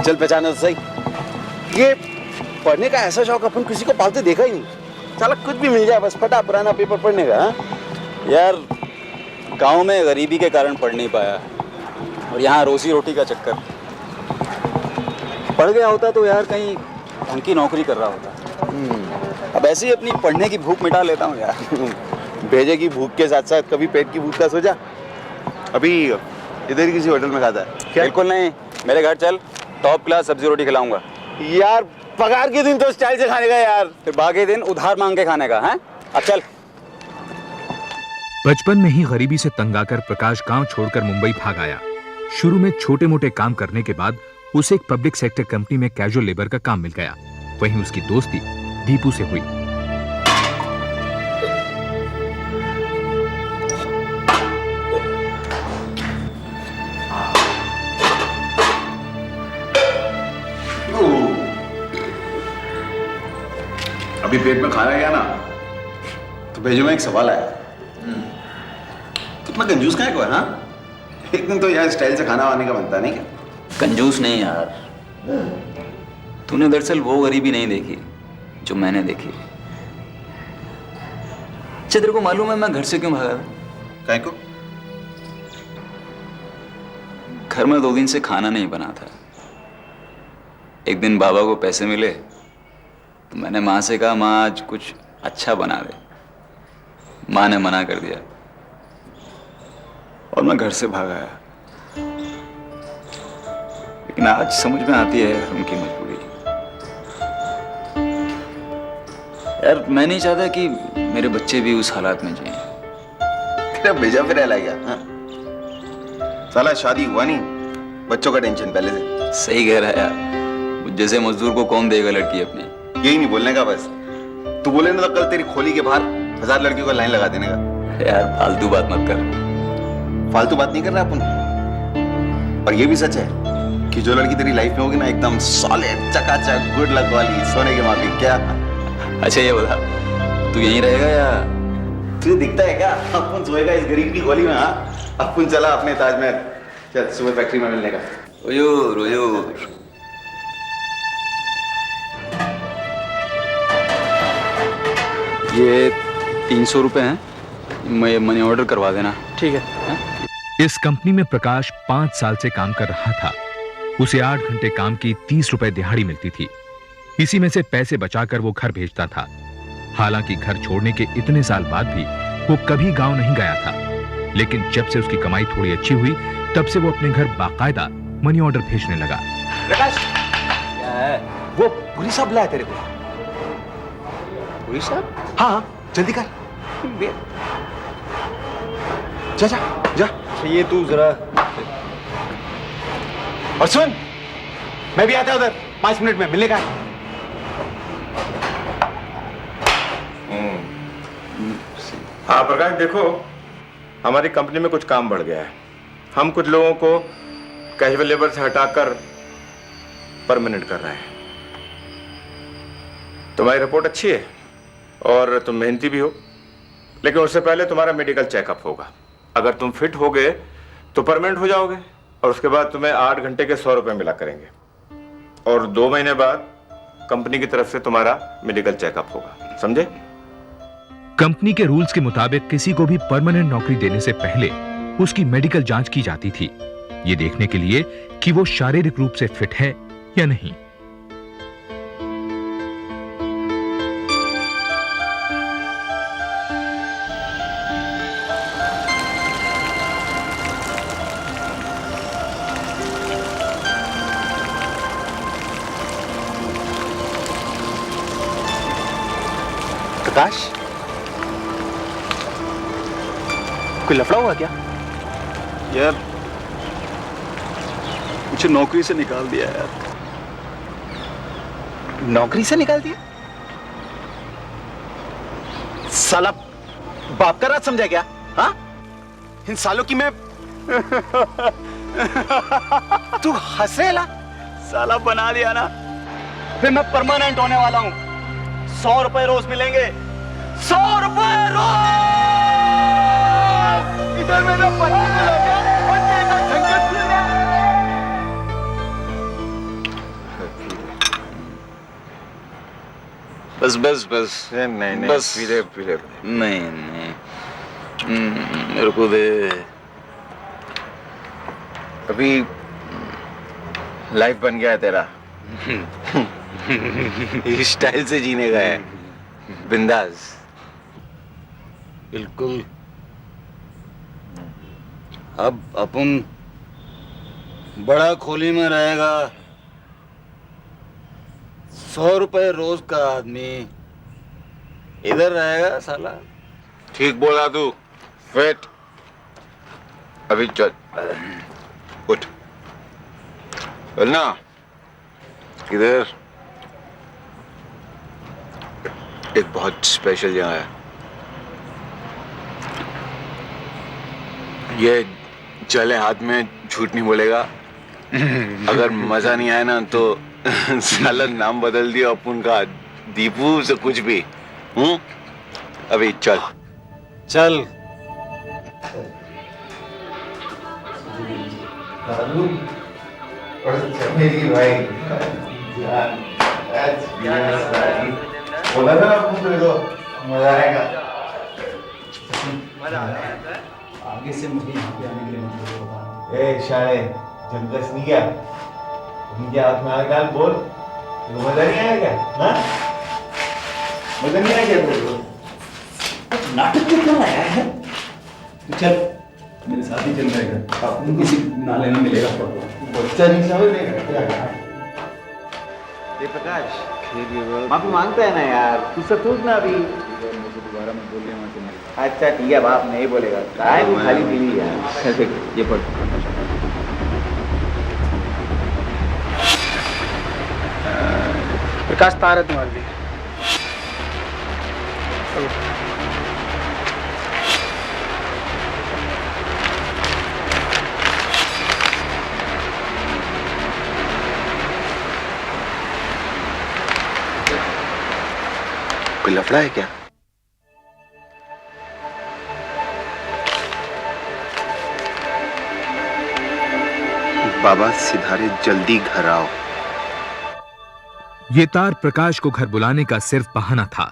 चल पहचाना तो सही। ये पढ़ने का ऐसा शौक अपन किसी को पालते देखा ही नहीं। साला कुछ भी मिल जाए बस फटा पुराना पेपर पढ़ने का। यार गांव में गरीबी के कारण पढ़ नहीं पाया और यहाँ रोजी रोटी का चक्कर। पढ़ गया होता तो यार कहीं ढंग की नौकरी कर रहा होता। अब ऐसे ही अपनी पढ़ने की भूख मिटा लेता हूँ यार। भेजे की भूख के साथ साथ कभी पेट की भूख का सोचा? अभी इधर ही किसी होटल में खाता है क्या? बिल्कुल नहीं, मेरे घर चल, टॉप क्लास सब्जी रोटी खिलाऊंगा। यार पगार के दिन तो स्टाइल से खाने का यार, फिर बाकी दिन उधार मांग के खाने का है। अब चल। बचपन में ही गरीबी से तंग आकर प्रकाश गांव छोड़कर मुंबई भाग आया। शुरू में छोटे मोटे काम करने के बाद उसे एक पब्लिक सेक्टर कंपनी में कैजुअल लेबर का काम मिल गया। वहीं उसकी दोस्ती दीपू से हुई। अभी पेट में खाना गया ना तो भेजो में एक सवाल आया। कितना कंजूस का है कोई? हाँ, एक दिन तो यार स्टाइल से खाना वाने का बनता नहीं क्या? कंजूस नहीं यार, तूने दरअसल वो गरीबी नहीं देखी जो मैंने देखी। अच्छा तेरे को मालूम है मैं घर से क्यों भागा? काहे को? घर में 2 दिन से खाना नहीं बना था। एक दिन बाबा को पैसे मिले तो मैंने माँ से कहा माँ आज कुछ अच्छा बना दे। माँ ने मना कर दिया और मैं घर से भाग आया। लेकिन आज समझ में आती है उनकी मजबूरी। यार मैं नहीं चाहता कि मेरे बच्चे भी उस हालात में जिएं। तेरा भेजा फिर ला गया। हाँ? साला शादी हुआ नहीं, बच्चों का टेंशन पहले से। सही कह रहा है यार, जैसे मजदूर को कौन देगा लड़की अपनी। यही नहीं बोलने का बस। तू बोले ना तो कल तेरी खोली के बाहर 1000 लड़कियों का लाइन लगा देने का। यार फालतू बात मत कर। फालतू बात नहीं कर रहा अपन। और ये भी सच है कि जो लड़की तेरी लाइफ में होगी ना एकदम सॉलिड चकाचक गुड लक वाली सोने के माफी। क्या? अच्छा ये बता तू यहीं रहेगा या? तुझे दिखता है क्या अपन सोएगा इस गरीब की गोली में? हाँ, अपन चला अपने ताजमहल। चल सुबह फैक्ट्री में मिलने का। हुजूर हुजूर। ये 300 रुपए हैं, मैं मनी ऑर्डर करवा देना। ठीक है। इस कंपनी में प्रकाश 5 साल से काम कर रहा था। उसे 8 घंटे काम की 30 रुपए दिहाड़ी मिलती थी। इसी में से पैसे बचाकर वो घर भेजता था। हालांकि घर छोड़ने के इतने साल बाद भी वो कभी गांव नहीं गया था, लेकिन जब से उसकी कमाई थोड़ी अच्छी हुई तब से वो अपने घर बाकायदा मनी ऑर्डर भेजने लगा। प्रकाश क्या है? वो पुलिस साहब बुलाया तेरे को। पुलिस साहब? हाँ जल्दी कर। जा जा जा। ये तू जरा और सुन, मैं भी आता उधर 5 मिनट में मिलने का। हाँ प्रकाश देखो, हमारी कंपनी में कुछ काम बढ़ गया है। हम कुछ लोगों को कैजुअल लेबर से हटाकर परमानेंट कर रहे हैं। तुम्हारी रिपोर्ट अच्छी है और तुम मेहनती भी हो, लेकिन उससे पहले तुम्हारा मेडिकल चेकअप होगा। अगर तुम फिट हो गए तो परमानेंट हो जाओगे और उसके बाद तुम्हें 8 घंटे के 100 रुपए मिला करेंगे और 2 महीने बाद कंपनी की तरफ से तुम्हारा मेडिकल चेकअप होगा। समझे? कंपनी के रूल्स के मुताबिक किसी को भी परमानेंट नौकरी देने से पहले उसकी मेडिकल जांच की जाती थी, ये देखने के लिए कि वो शारीरिक रूप से फिट है या नहीं। प्रकाश, कोई लफड़ा हुआ क्या? यार मुझे नौकरी से निकाल दिया यार। नौकरी से निकाल दिया? साला बाप का राज समझा क्या? हाँ, इन सालों की मैं तू हंस रहे ला? साला बना दिया ना, फिर मैं परमानेंट होने वाला हूं। 100 रुपए रोज मिलेंगे, 100 रुपए रोज। इधर मेरा पति मिला क्या? पति का झंझट खुल गया। बस बस बस, नहीं नहीं, बस पीले पीले नहीं नहीं, मेरे को दे। अभी लाइफ बन गया है तेरा। इस स्टाइल से जीने का है, बिंदास। बिल्कुल। अब अपन बड़ा खोली में रहेगा। 100 रुपए रोज का आदमी इधर रहेगा साला। ठीक बोला तू, फिट। अभी चल, उठ, चलना। इधर एक बहुत स्पेशल जगह है। ये चले हाथ में, झूठ नहीं बोलेगा। अगर मजा नहीं आया ना तो साला नाम बदल दिया अपन का, दीपू से कुछ भी। अभी चल चल। मेरी भाई बोला ना आपको, मजा आएगा। आगे से मुझे यहाँ पे आने के लिए मत बोलो। ए शाले, जंगस नहीं क्या? उनके हाथ में आकर बोल, तो मजा नहीं आया क्या? हाँ? मजा नहीं आया क्या बोल? नाटक क्यों कर रहा है? तो चल मेरे साथ ही चल जाएगा, आपको किसी ना लेना मिलेगा। बच्चा नहीं समझ लेगा। ये प्रकाश माफी मांगता है ना यार, तू सतूक ना अभी। दोबारा मत बोलिए, वहां से नहीं। अच्छा ठीक है, बाप नहीं बोलेगा। काय तू खाली पीली यार। ये पढ़। प्रकाश तार है तुम्हारे लिए। कोई लफड़ा है क्या? बाबा सिधारे, जल्दी घर आओ। ये तार प्रकाश को घर बुलाने का सिर्फ बहाना था।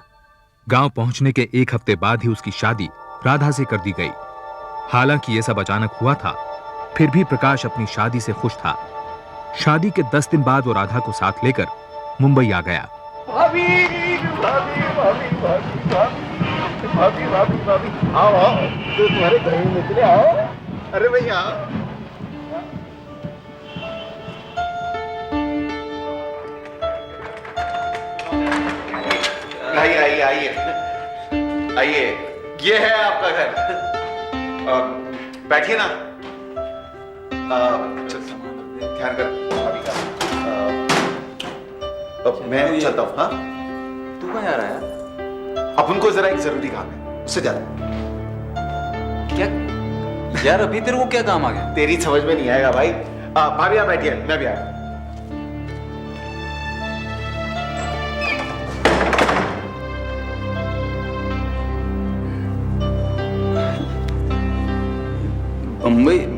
गांव पहुंचने के 1 हफ्ते बाद ही उसकी शादी राधा से कर दी गई। हालांकि यह सब अचानक हुआ था, फिर भी प्रकाश अपनी शादी से खुश था। शादी के 10 दिन बाद वो राधा को साथ लेकर मुंबई आ गया। भाभी भाभी भाभी भाभी भाभी भाभी भाभी भाभी आओ आओ, तो तुम्हारे घर में निकले, आओ। अरे भैया आइए आइए आइए आइए, ये है आपका घर। बैठिए ना। ध्यान कर भाभी का। अब मैं चलता हूँ। हाँ, तू कहाँ जा रहा है? अपन को जरा एक जरूरी काम है, उससे जा। क्या यार, अभी तेरे को क्या काम आ गया? तेरी समझ में नहीं आएगा भाई। भाभी आप बैठिए, मैं भी आया।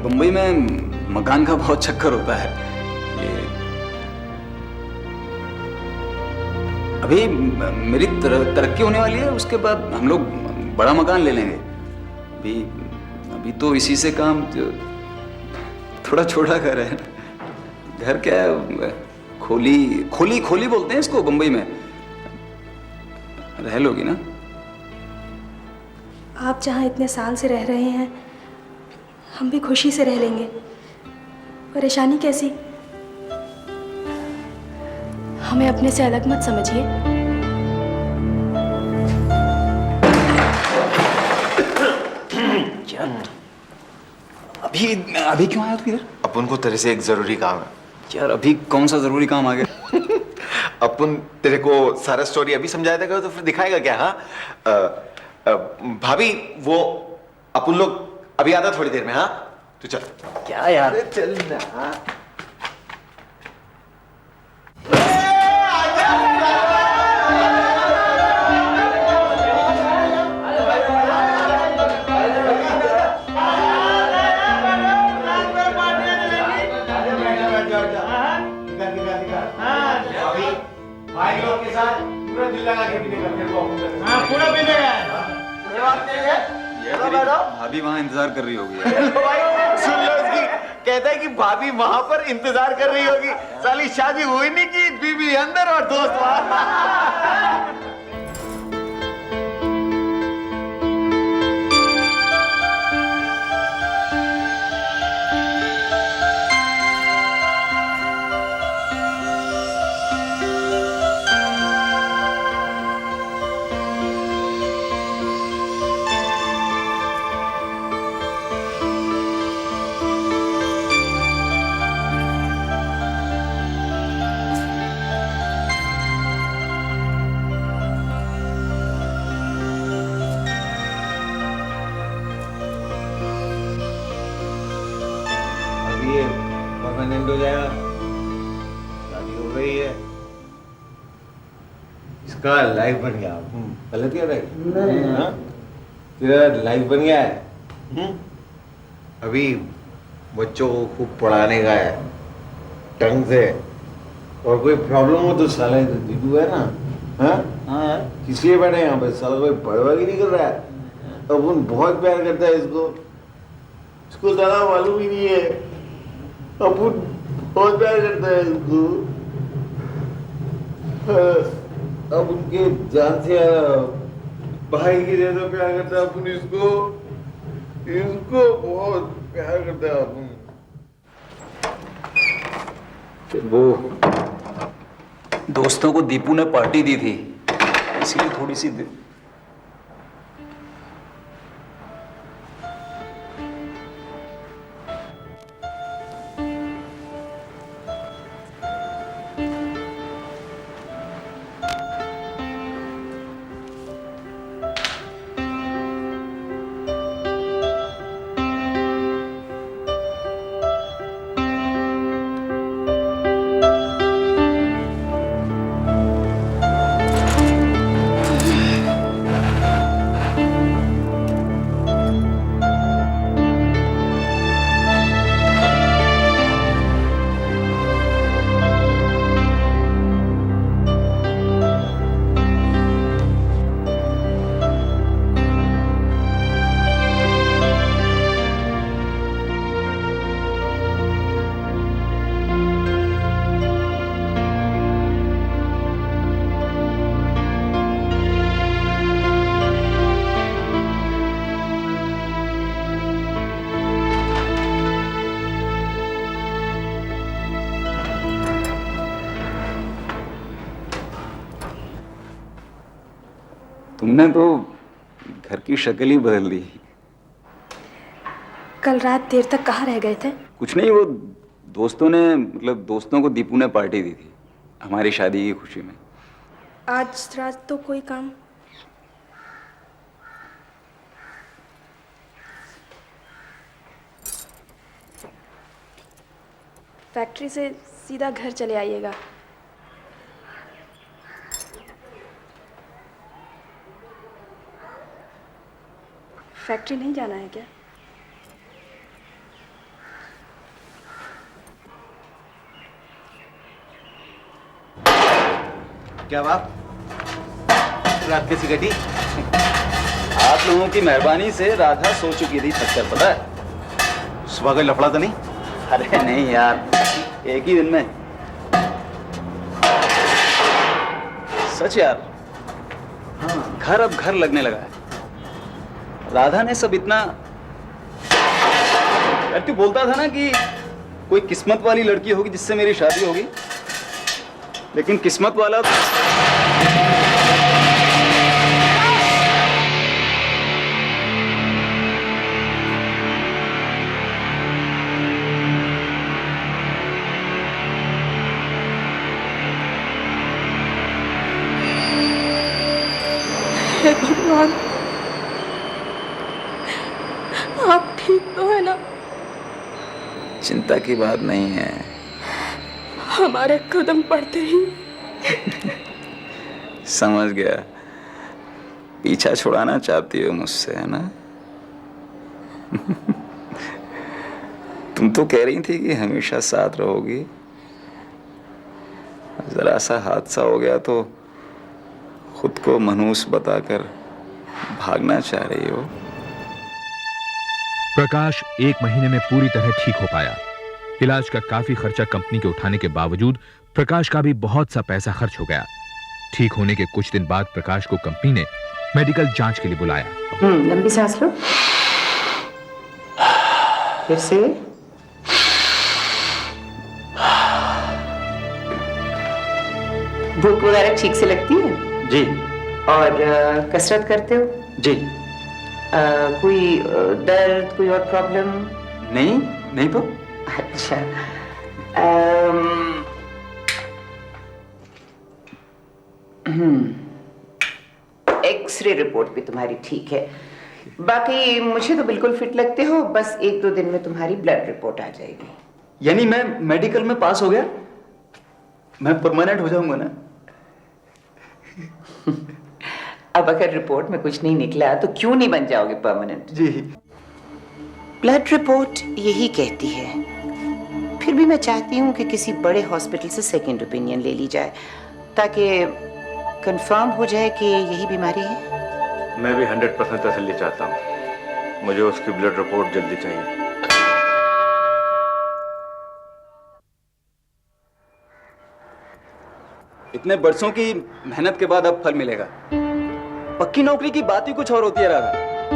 बम्बई में मकान का बहुत चक्कर होता है। ये अभी मेरी तरक्की होने वाली है, उसके बाद हम लोग बड़ा मकान ले लेंगे। अभी अभी तो इसी से काम, थोड़ा छोटा घर है। घर क्या है, खोली खोली खोली बोलते हैं इसको बंबई में। रह लोगी ना? आप जहाँ इतने साल से रह रहे हैं, हम भी खुशी से रह लेंगे। परेशानी कैसी? हमें अपने से अलग मत समझिए। अभी अभी क्यों आया तू इधर? अपन को तेरे से एक जरूरी काम है। यार अभी कौन सा जरूरी काम आ गया? अपन तेरे को सारा स्टोरी अभी समझाया था तो फिर दिखाएगा क्या? हाँ भाभी, वो अपन लोग अभी आता थोड़ी देर में। हाँ तू चल। क्या यार? चल ना। भाई लोग के साथ पूरा दिल लगा के पीने का मेरे को। हाँ पूरा पीने का। ये बात नहीं है। भाभी वहाँ इंतजार कर रही होगी। भाई सुन लो इसकी, कहता है कि भाभी वहां पर इंतजार कर रही होगी। साली शादी हुई नहीं की, बीबी अंदर और दोस्त वहां। परमानेंट हो जाएगा, शादी हो गई है, इसका लाइफ बन गया। गलत कह रहे? तेरा लाइफ बन गया है। अभी बच्चों को खूब पढ़ाने का है ढंग से, और कोई प्रॉब्लम हो तो साला दीदू है ना। हाँ किस लिए बैठे यहाँ पे? साला कोई पढ़वा ही नहीं कर रहा है। अपन बहुत प्यार करता है इसको, इसको ज्यादा मालूम ही नहीं है। अपन बहुत प्यार करता है इसको। अब उनके जान से भाई की जैसा प्यार करता है अपन इसको, इसको बहुत प्यार करता है अपन। वो दोस्तों को दीपू ने पार्टी दी थी, इसीलिए थोड़ी सी तुमने तो घर की शक्ल ही बदल दी। कल रात देर तक कहाँ रह गए थे? कुछ नहीं, वो दोस्तों को दीपू ने पार्टी दी थी हमारी शादी की खुशी में। आज रात तो कोई काम? फैक्ट्री से सीधा घर चले आइएगा। फैक्ट्री नहीं जाना है क्या? क्या बाप, रात कैसी कटी? आप लोगों की मेहरबानी से राधा सो चुकी थी थक कर, पता है? सुबह कोई लफड़ा तो नहीं? अरे नहीं यार, एक ही दिन में। सच यार, हाँ, घर अब घर लगने लगा है। राधा ने सब इतना, यार तू बोलता था ना कि कोई किस्मत वाली लड़की होगी जिससे मेरी शादी होगी, लेकिन किस्मत वाला हे भगवान, आप ठीक तो है ना? चिंता की बात नहीं है। हमारे कदम पड़ते ही समझ गया, पीछा छुड़ाना चाहती हो मुझसे, है ना? तुम तो कह रही थी कि हमेशा साथ रहोगी, जरा सा हादसा हो गया तो खुद को मनहूस बताकर भागना चाह रही हो। प्रकाश 1 महीने में पूरी तरह ठीक हो पाया। इलाज का काफी खर्चा कंपनी के उठाने के बावजूद प्रकाश का भी बहुत सा पैसा खर्च हो गया। ठीक होने के कुछ दिन बाद प्रकाश को कंपनी ने मेडिकल जांच के लिए बुलाया। लंबी सांस लो, फिर से। भूख वगैरह ठीक से लगती है? जी। और कसरत करते हो? जी। कोई दर्द, कोई और प्रॉब्लम? नहीं, नहीं तो। अच्छा, एक्सरे रिपोर्ट भी तुम्हारी ठीक है। बाकी मुझे तो बिल्कुल फिट लगते हो। बस 1-2 दिन में तुम्हारी ब्लड रिपोर्ट आ जाएगी। यानी मैं मेडिकल में पास हो गया, मैं परमानेंट हो जाऊंगा ना? अब अगर रिपोर्ट में कुछ नहीं निकला तो क्यों नहीं बन जाओगे परमानेंट? जी। ब्लड रिपोर्ट यही कहती है। फिर भी मैं चाहती हूँ कि किसी बड़े हॉस्पिटल से सेकंड ओपिनियन ले ली जाए, ताकि कंफर्म हो जाए कि यही बीमारी है। मैं भी 100% तसल्ली चाहता हूँ। मुझे उसकी ब्लड रिपोर्ट जल्दी चाहिए। इतने बरसों की मेहनत के बाद अब फल मिलेगा। पक्की नौकरी की बात ही कुछ और होती है राधा।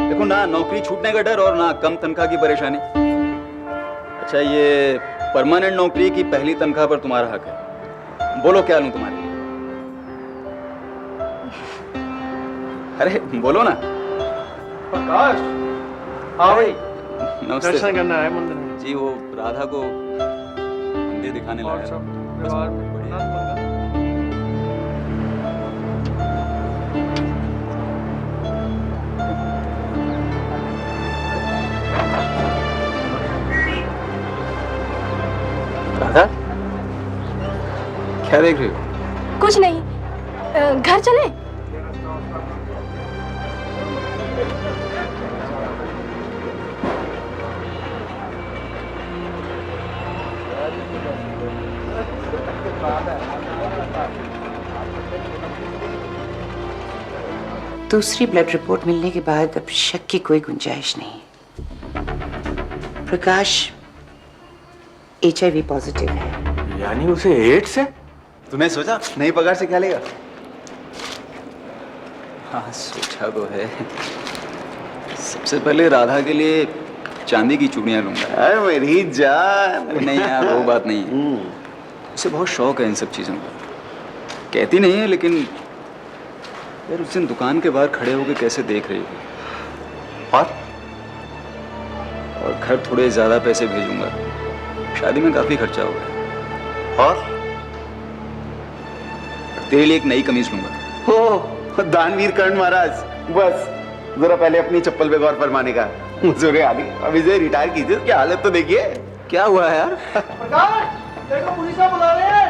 देखो ना, नौकरी छूटने का डर और ना कम तनख्वाह की परेशानी। अच्छा, ये परमानेंट नौकरी की पहली तनख्वाह पर तुम्हारा हक है। बोलो क्या लूं तुम्हारे लिए? अरे बोलो ना। प्रकाश, हाँ भाई, नमस्ते। दर्शन करना है मंदिर में। जी, वो राधा को मंदिर दिखाने लाया। राधा, क्या देख रही हो? कुछ नहीं, घर चले? दूसरी ब्लड रिपोर्ट मिलने के बाद अब शक की कोई गुंजाइश नहीं। प्रकाश HIV पॉजिटिव है। यानी उसे एड्स है? तूने सोचा नई पगार से क्या लेगा? हाँ, सोचा तो है। सबसे पहले राधा के लिए चांदी की चूड़ियां लूंगा। अरे मेरी जान। अरे नहीं यार, वो बात नहीं है। उसे बहुत शौक है इन सब चीजों का। कहती नहीं है, लेकिन यार उस दिन दुकान के बाहर खड़े होकर कैसे देख रही थी। और घर थोड़े ज्यादा पैसे भेजूंगा। शादी में काफी खर्चा हो गया। और तेरे लिए एक नई कमीज लूंगा। हो दानवीर कर्ण महाराज, बस जरा पहले अपनी चप्पल पे गौर फरमाने का। मुझे आगे अब इसे रिटायर कीजिए, क्या हालत तो देखिए। क्या हुआ है यार? प्रकाश, तेरे को पुलिस बुला रहे हैं।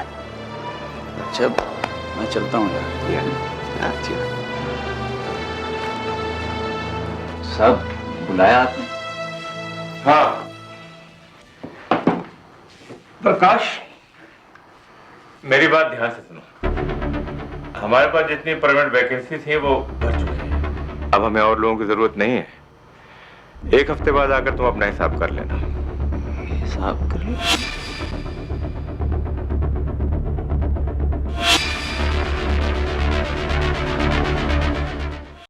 अच्छा, मैं चलता हूँ यार। सब बुलाया आपने? हाँ प्रकाश, मेरी बात ध्यान से सुनो। हमारे पास जितनी परमानेंट वैकेंसी थी वो भर चुकी है। अब हमें और लोगों की जरूरत नहीं है। 1 हफ्ते बाद आकर तुम अपना हिसाब कर लेना। हिसाब कर लो।